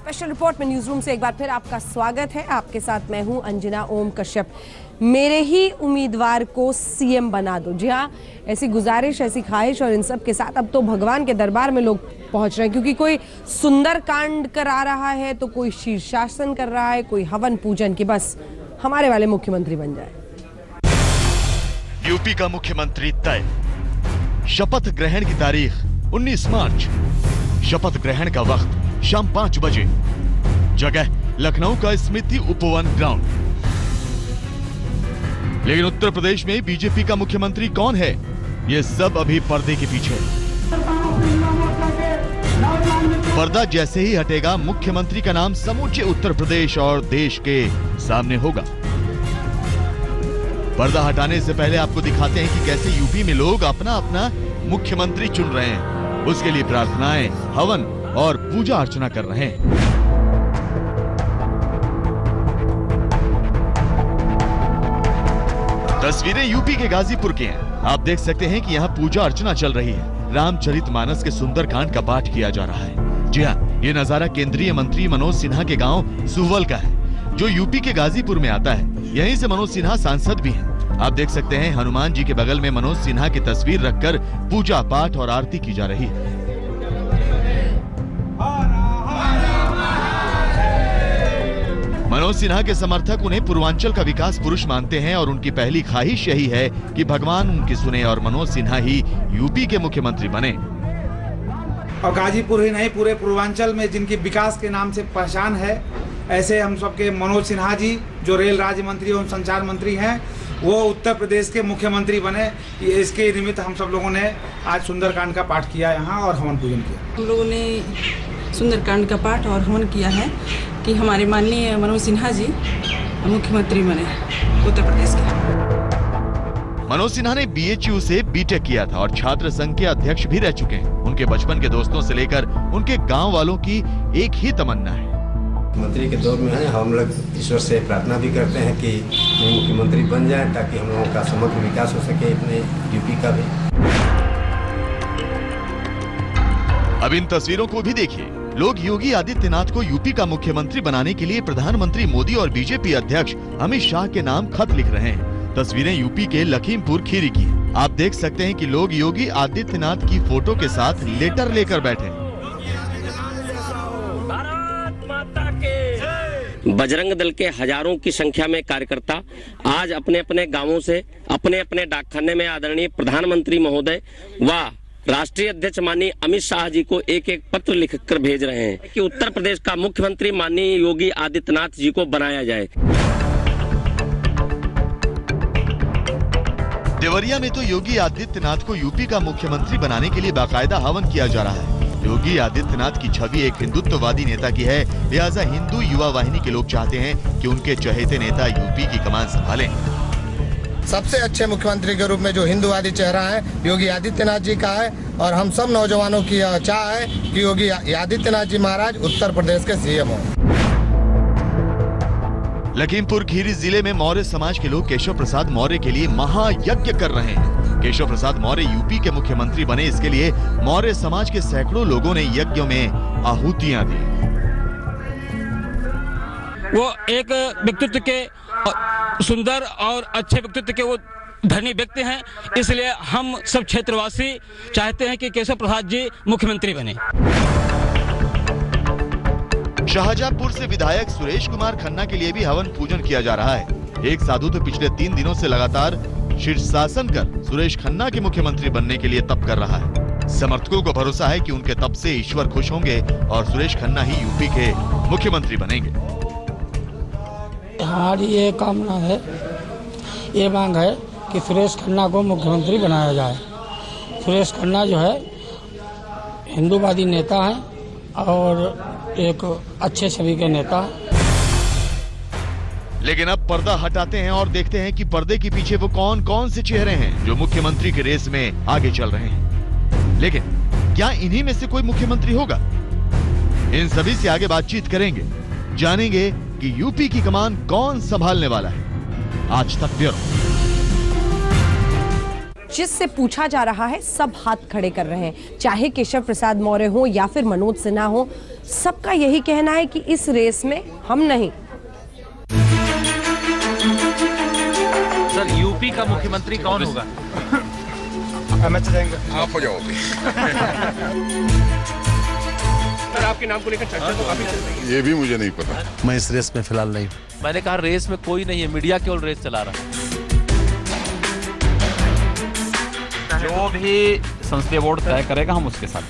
Special report में news room से एक बार फिर आपका स्वागत है। आपके साथ मैं हूं अंजना ओम कश्यप। मेरे ही उम्मीदवार को सीएम बना दो। जी हाँ, ऐसी गुजारिश, ऐसी ख्वाहिश और इन सब के साथ अब तो भगवान के दरबार में लोग पहुंच रहे हैं, क्योंकि कोई सुंदर कांड करा रहा है तो कोई शीर्षासन कर रहा है, कोई हवन पूजन की बस हमारे वाले मुख्यमंत्री बन जाए। यूपी का मुख्यमंत्री तय। शपथ ग्रहण की तारीख 19 मार्च। शपथ ग्रहण का वक्त शाम 5 बजे। जगह लखनऊ का स्मृति उपवन ग्राउंड। लेकिन उत्तर प्रदेश में बीजेपी का मुख्यमंत्री कौन है, ये सब अभी पर्दे के पीछे। पर्दा जैसे ही हटेगा, मुख्यमंत्री का नाम समूचे उत्तर प्रदेश और देश के सामने होगा। पर्दा हटाने से पहले आपको दिखाते हैं कि कैसे यूपी में लोग अपना अपना मुख्यमंत्री चुन रहे हैं। उसके लिए प्रार्थनाएं, हवन और पूजा अर्चना कर रहे हैं। तस्वीरें यूपी के गाजीपुर की हैं। आप देख सकते हैं कि यहाँ पूजा अर्चना चल रही है। रामचरितमानस के सुंदरकांड का पाठ किया जा रहा है। जी हाँ, ये नजारा केंद्रीय मंत्री मनोज सिन्हा के गांव सुवल का है, जो यूपी के गाजीपुर में आता है। यहीं से मनोज सिन्हा सांसद भी हैं। आप देख सकते हैं हनुमान जी के बगल में मनोज सिन्हा की तस्वीर रखकर पूजा पाठ और आरती की जा रही है। मनोज सिन्हा के समर्थक उन्हें पूर्वांचल का विकास पुरुष मानते हैं और उनकी पहली ख्वाहिश यही है कि भगवान उनकी सुने और मनोज सिन्हा ही यूपी के मुख्यमंत्री बने। और गाजीपुर ही नहीं, पूरे पूर्वांचल में जिनकी विकास के नाम से पहचान है, ऐसे हम सबके मनोज सिन्हा जी जो रेल राज्य मंत्री एवं संचार मंत्री हैं, वो उत्तर प्रदेश के मुख्यमंत्री बने। इसके निमित्त हम सब लोगों ने आज सुंदरकांड का पाठ किया यहाँ और हवन पूजन किया। हम लोगों ने सुंदरकांड का पाठ और हवन किया है कि हमारे माननीय मनोज सिन्हा जी मुख्यमंत्री बने उत्तर प्रदेश के। मनोज सिन्हा ने BHU से बीटेक किया था और छात्र संघ के अध्यक्ष भी रह चुके हैं। उनके बचपन के दोस्तों से लेकर उनके गांव वालों की एक ही तमन्ना है। मुख्यमंत्री के दौर में है, हम लोग ईश्वर से प्रार्थना भी करते हैं कि मुख्यमंत्री बन जाए ताकि हम लोगों का समग्र विकास हो सके अपने यूपी का भी। अब इन तस्वीरों को भी देखिए। लोग योगी आदित्यनाथ को यूपी का मुख्यमंत्री बनाने के लिए प्रधानमंत्री मोदी और बीजेपी अध्यक्ष अमित शाह के नाम खत लिख रहे हैं। तस्वीरें यूपी के लखीमपुर खीरी की। आप देख सकते हैं कि लोग योगी आदित्यनाथ की फोटो के साथ लेटर लेकर बैठे हैं। बजरंग दल के हजारों की संख्या में कार्यकर्ता आज अपने अपने गांवों से अपने अपने डाकखाने में आदरणीय प्रधानमंत्री महोदय व राष्ट्रीय अध्यक्ष माननीय अमित शाह जी को एक एक पत्र लिखकर भेज रहे हैं कि उत्तर प्रदेश का मुख्यमंत्री माननीय योगी आदित्यनाथ जी को बनाया जाए। देवरिया में तो योगी आदित्यनाथ को यूपी का मुख्यमंत्री बनाने के लिए बाकायदा हवन किया जा रहा है। योगी आदित्यनाथ की छवि एक हिंदुत्ववादी नेता की है, लिहाजा हिंदू युवा वाहिनी के लोग चाहते हैं कि उनके चहेते नेता यूपी की कमान संभालें। सबसे अच्छे मुख्यमंत्री के रूप में जो हिंदूवादी चेहरा है योगी आदित्यनाथ जी का है और हम सब नौजवानों की चाह है कि योगी आदित्यनाथ जी महाराज उत्तर प्रदेश के सीएम हो। लखीमपुर खीरी जिले में मौर्य समाज के लोग केशव प्रसाद मौर्य के लिए महायज्ञ कर रहे हैं। केशव प्रसाद मौर्य यूपी के मुख्यमंत्री बने, इसके लिए मौर्य समाज के सैकड़ों लोगों ने यज्ञों में आहुतियां दी। वो एक व्यक्तित्व के सुंदर और अच्छे व्यक्तित्व के वो धनी व्यक्ति हैं, इसलिए हम सब क्षेत्रवासी चाहते हैं कि केशव प्रसाद जी मुख्यमंत्री बने। शाहजहांपुर से विधायक सुरेश कुमार खन्ना के लिए भी हवन पूजन किया जा रहा है। एक साधु तो पिछले 3 दिनों से लगातार शीर्षासन कर सुरेश खन्ना के मुख्यमंत्री बनने के लिए तप कर रहा है। समर्थकों को भरोसा है कि उनके तप से ईश्वर खुश होंगे और सुरेश खन्ना ही यूपी के मुख्यमंत्री बनेंगे। हमारी ये कामना है, ये मांग है कि सुरेश खन्ना को मुख्यमंत्री बनाया जाए। सुरेश खन्ना जो है हिंदूवादी नेता हैं और एक अच्छे छवि के नेता। लेकिन अब पर्दा हटाते हैं और देखते हैं कि पर्दे के पीछे वो कौन कौन से चेहरे हैं जो मुख्यमंत्री के रेस में आगे चल रहे हैं। लेकिन क्या इन्हीं में से कोई मुख्यमंत्री होगा? इन सभी से आगे बातचीत करेंगे, जानेंगे कि यूपी की कमान कौन संभालने वाला है। आज तक ब्यूरो। जिससे पूछा जा रहा है सब हाथ खड़े कर रहे हैं, चाहे केशव प्रसाद मौर्य हो या फिर मनोज सिन्हा हो, सबका यही कहना है कि इस रेस में हम नहीं। सर, यूपी का मुख्यमंत्री कौन होगा? आप हो जाओगे। सर, आपके नाम को लेकर चर्चा तो काफी चल रही है। ये भी मुझे नहीं पता। मैं इस रेस में फिलहाल नहीं। मैंने कहा रेस में कोई नहीं है, मीडिया केवल रेस चला रहा है। जो भी संसदीय बोर्ड तय करेगा हम उसके साथ।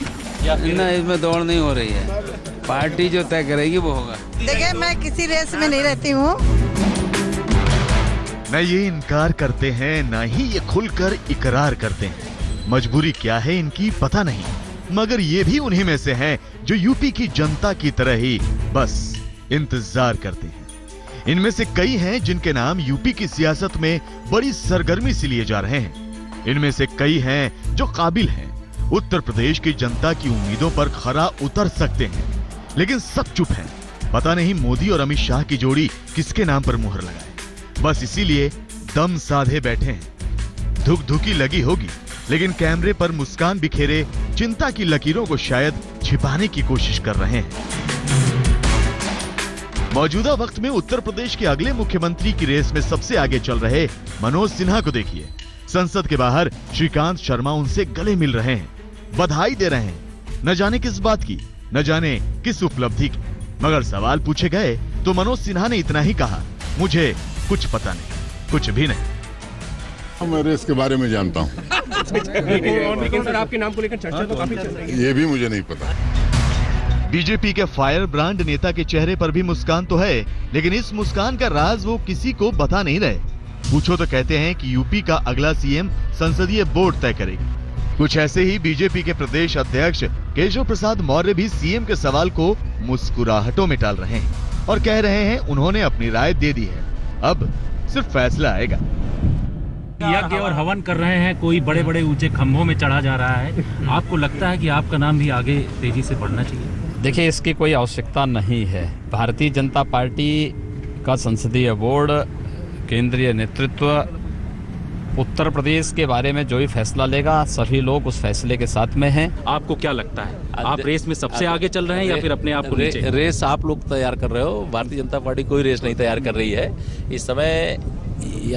ना, इसमें दौड़ नहीं हो रही है, पार्टी जो तय करेगी वो होगा। देखिए, मैं किसी रेस में नहीं रहती हूँ। न ये इनकार करते हैं, न ही ये खुलकर इकरार करते हैं। मजबूरी क्या है इनकी पता नहीं, मगर ये भी उन्हीं में से हैं जो यूपी की जनता की तरह ही बस इंतजार करते हैं। इनमें से कई हैं जिनके नाम यूपी की सियासत में बड़ी सरगर्मी से लिए जा रहे हैं। इनमें से कई हैं जो काबिल हैं, उत्तर प्रदेश की जनता की उम्मीदों पर खरा उतर सकते हैं, लेकिन सब चुप हैं। पता नहीं मोदी और अमित शाह की जोड़ी किसके नाम पर मुहर लगाए, बस इसीलिए दम साधे बैठे हैं। धुक धुकी लगी होगी, लेकिन कैमरे पर मुस्कान बिखेरे चिंता की लकीरों को शायद छिपाने की कोशिश कर रहे हैं। मौजूदा वक्त में उत्तर प्रदेश के अगले मुख्यमंत्री की रेस में सबसे आगे चल रहे मनोज सिन्हा को देखिए। संसद के बाहर श्रीकांत शर्मा उनसे गले मिल रहे हैं, बधाई दे रहे हैं, न जाने किस बात की, न जाने किस उपलब्धि की। मगर सवाल पूछे गए तो मनोज सिन्हा ने इतना ही कहा, मुझे कुछ पता नहीं, कुछ भी नहीं। मैं रेस के बारे में जानता हूँ। लेकिन सर, आपके नाम को लेकर चर्चा तो काफी चल रही है। ये भी मुझे नहीं पता। बीजेपी के फायर ब्रांड नेता के चेहरे पर भी मुस्कान तो है, लेकिन इस मुस्कान का राज वो किसी को बता नहीं रहे। पूछो तो कहते हैं कि यूपी का अगला सीएम संसदीय बोर्ड तय करेगी। कुछ ऐसे ही बीजेपी के प्रदेश अध्यक्ष केशव प्रसाद मौर्य भी सीएम के सवाल को मुस्कुराहटों में टाल रहे हैं और कह रहे हैं उन्होंने अपनी राय दे दी है, अब सिर्फ फैसला आएगा। यज्ञ और हवन कर रहे हैं, कोई बड़े बड़े ऊंचे खंभों में चढ़ा जा रहा है। आपको लगता है कि आपका नाम भी आगे तेजी से बढ़ना चाहिए? देखिए, इसकी कोई आवश्यकता नहीं है। भारतीय जनता पार्टी का संसदीय बोर्ड, केंद्रीय नेतृत्व उत्तर प्रदेश के बारे में जो भी फैसला लेगा, सभी लोग उस फैसले के साथ में हैं। आपको क्या लगता है, आप रेस में सबसे आगे चल रहे हैं या फिर अपने आप को नीचे? रेस आप लोग तैयार कर रहे हो, भारतीय जनता पार्टी कोई रेस नहीं तैयार कर रही है। इस समय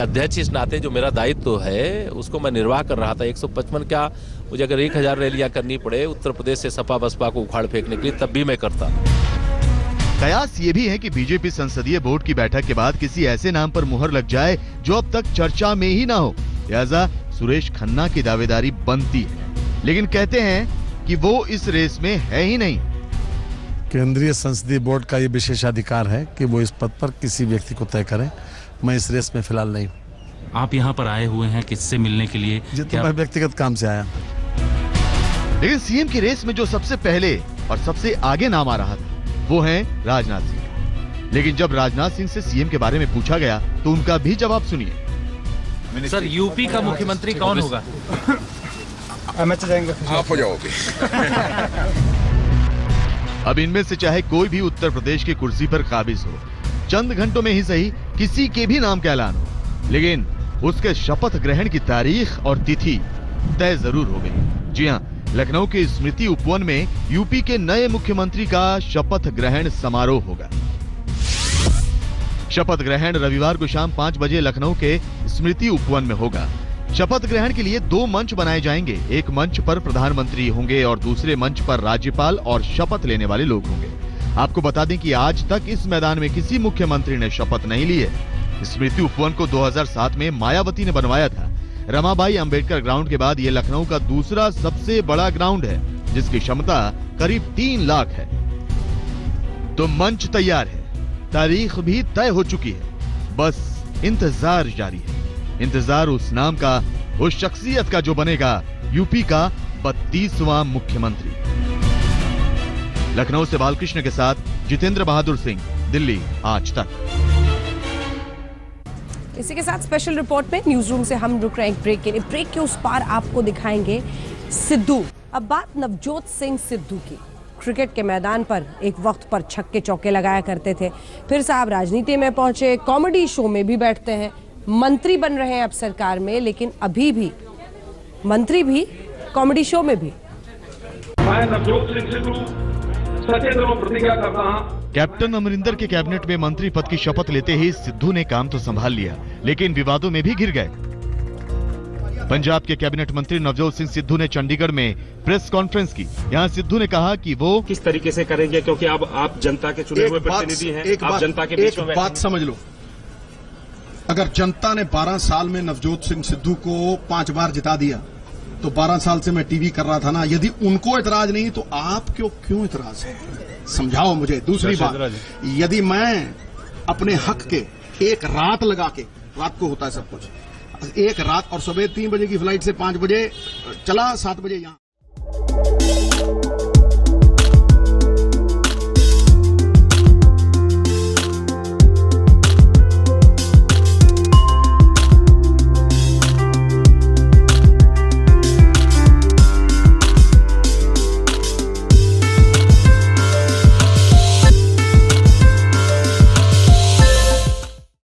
अध्यक्ष इस नाते जो मेरा दायित्व है उसको मैं निर्वाह कर रहा था। 155 क्या, मुझे अगर 1000 रैलियां करनी पड़े उत्तर प्रदेश से सपा बसपा को उखाड़ फेंकने के लिए, तब भी मैं करता। कयास ये भी है कि बीजेपी संसदीय बोर्ड की बैठक के बाद किसी ऐसे नाम पर मुहर लग जाए जो अब तक चर्चा में ही ना हो, लिहाजा सुरेश खन्ना की दावेदारी बनती है। लेकिन कहते हैं कि वो इस रेस में है ही नहीं। केंद्रीय संसदीय बोर्ड का ये विशेषाधिकार है कि वो इस पद पर किसी व्यक्ति को तय करे। मैं इस रेस में फिलहाल नहीं। आप यहाँ पर आए हुए हैं किससे मिलने के लिए? तो मैं व्यक्तिगत काम से आया। लेकिन सीएम की रेस में जो सबसे पहले और सबसे आगे नाम आ रहा था वो है राजनाथ सिंह। लेकिन जब राजनाथ सिंह से सीएम के बारे में पूछा गया तो उनका भी जवाब सुनिए। सर, यूपी का मुख्यमंत्री कौन होगा? आप हो जाओगे। अब इनमें से चाहे कोई भी उत्तर प्रदेश की कुर्सी पर काबिज हो, चंद घंटों में ही सही किसी के भी नाम का ऐलान हो, लेकिन उसके शपथ ग्रहण की तारीख और तिथि तय जरूर हो गई। जी हाँ, लखनऊ के स्मृति उपवन में यूपी के नए मुख्यमंत्री का शपथ ग्रहण समारोह होगा। शपथ ग्रहण रविवार को शाम 5 बजे लखनऊ के स्मृति उपवन में होगा। शपथ ग्रहण के लिए 2 मंच बनाए जाएंगे। एक मंच पर प्रधानमंत्री होंगे और दूसरे मंच पर राज्यपाल और शपथ लेने वाले लोग होंगे। आपको बता दें कि आज तक इस मैदान में किसी मुख्यमंत्री ने शपथ नहीं ली है। स्मृति उपवन को 2007 में मायावती ने बनवाया था। रमाबाई अंबेडकर ग्राउंड के बाद ये लखनऊ का दूसरा सबसे बड़ा ग्राउंड है, जिसकी क्षमता करीब 3 लाख है। तो मंच तैयार है, तारीख भी तय हो चुकी है, बस इंतजार जारी है। इंतजार उस नाम का, उस शख्सियत का जो बनेगा यूपी का 32वां मुख्यमंत्री। लखनऊ से बालकृष्ण के साथ जितेंद्र बहादुर सिंह, दिल्ली आज तक। इसी के साथ स्पेशल रिपोर्ट में न्यूज रूम से हम रुक रहे हैं ब्रेक के लिए। ब्रेक के उस पार आपको दिखाएंगे सिद्धू। अब बात नवजोत सिंह सिद्धू की। क्रिकेट के मैदान पर एक वक्त पर छक्के चौके लगाया करते थे, फिर साहब राजनीति में पहुंचे, कॉमेडी शो में भी बैठते हैं, मंत्री बन रहे हैं अब सरकार में, लेकिन अभी भी मंत्री भी, कॉमेडी शो में भी। मैं नवजोत सिंह सिद्धू सचेत प्रतिज्ञा करता हूं। कैप्टन अमरिंदर के कैबिनेट में मंत्री पद की शपथ लेते ही सिद्धू ने काम तो संभाल लिया, लेकिन विवादों में भी घिर गए। पंजाब के कैबिनेट मंत्री नवजोत सिंह सिद्धू ने चंडीगढ़ में प्रेस कॉन्फ्रेंस की। यहां सिद्धू ने कहा कि वो किस तरीके से करेंगे, क्योंकि अब आप जनता के चुने हुए प्रतिनिधि हैं, आप जनता के बीच में एक बात समझ लो, अगर जनता ने 12 साल में नवजोत सिंह सिद्धू को 5 बार जिता दिया तो 12 साल से मैं टीवी कर रहा था ना, यदि उनको इतराज नहीं तो आप क्यों इतराज है, समझाओ मुझे। दूसरी बात, यदि मैं अपने हक के एक रात लगा के, रात को होता है सब कुछ, एक रात और सुबह 3 बजे की फ्लाइट से 5 बजे चला, 7 बजे यहां